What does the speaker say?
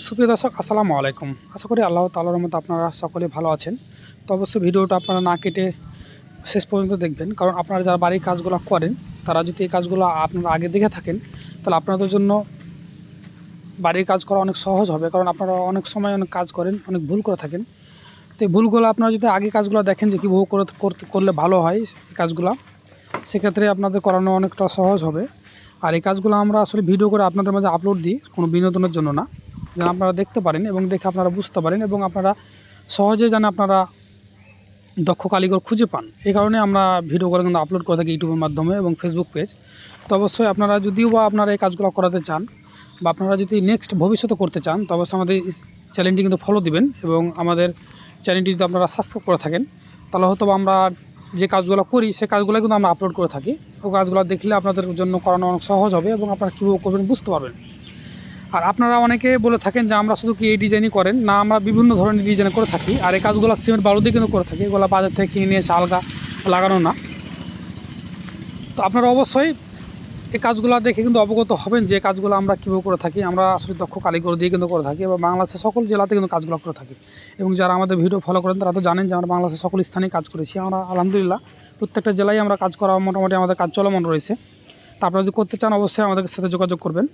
সুপ্রিয় দর্শক, আসসালামু আলাইকুম। আশা করি আল্লাহ তাআলার রহমতে আপনারা সকলে ভালো আছেন। তো অবশ্যই ভিডিওটা আপনারা না কেটে শেষ পর্যন্ত দেখবেন, কারণ আপনারা যারা বাড়ির কাজগুলো করেন তারা যদি এই কাজগুলো আপনারা আগে দেখে থাকেন তাহলে আপনাদের জন্য বাড়ির কাজ করা অনেক সহজ হবে। কারণ আপনারা অনেক সময় অনেক কাজ করেন, অনেক ভুল করে থাকেন। তো এই ভুলগুলো আপনারা যদি আগে কাজগুলো দেখেন যে কীভাবে করলে ভালো হয় এই কাজগুলো, সেক্ষেত্রে আপনাদের করানো অনেকটা সহজ হবে। আর এই কাজগুলো আমরা আসলে ভিডিও করে আপনাদের মাঝে আপলোড দিই কোনো বিনোদনের জন্য না, যেন আপনারা দেখতে পারেন এবং দেখে আপনারা বুঝতে পারেন এবং আপনারা সহজে যেন আপনারা দক্ষ কারিগর খুঁজে পান। এই কারণে আমরা ভিডিও করে কিন্তু আপলোড করে থাকি ইউটিউবের মাধ্যমে এবং ফেসবুক পেজ। তো অবশ্যই আপনারা যদিও বা আপনারা এই কাজগুলো করাতে চান বা আপনারা যদি নেক্সট ভবিষ্যতে করতে চান, তো অবশ্যই আমাদের চ্যানেলটি কিন্তু ফলো দিবেন এবং আমাদের চ্যানেলটি যদি আপনারা সাবস্ক্রাইব করে থাকেন তাহলে হয়তো আমরা যে কাজগুলো করি সে কাজগুলো কিন্তু আমরা আপলোড করে থাকি। ও কাজগুলো দেখলে আপনাদের জন্য করানো অনেক সহজ হবে এবং আপনারা কীভাবে করবেন বুঝতে পারবেন। আর আপনারা অনেকে বলে থাকেন যে আমরা শুধু কি এই ডিজাইনই করেন না, আমরা বিভিন্ন ধরনের ডিজাইন করে থাকি। আর এই কাজগুলো সিমেন্ট বালু দিয়ে কিন্তু করে থাকি, এগুলো বাজার থেকে কিনে নিয়ে এসে আলগা লাগানো না। তো আপনারা অবশ্যই এই কাজগুলো দেখে কিন্তু অবগত হবেন যে কাজগুলো আমরা কীভাবে করে থাকি। আমরা আসলে দক্ষ কারিগর দিয়ে কিন্তু করে থাকি এবং বাংলাদেশের সকল জেলাতে কিন্তু কাজগুলো করে থাকি। এবং যারা আমাদের ভিডিও ফলো করেন তারা তো জানেন যে আমরা বাংলাদেশের সকল স্থানেই কাজ করেছি। আমরা আলহামদুলিল্লাহ প্রত্যেকটা জেলায় আমরা কাজ করা মোটামুটি আমাদের কাজ চলমান রয়েছে। তা আপনারা যদি করতে চান অবশ্যই আমাদের সাথে যোগাযোগ করবেন।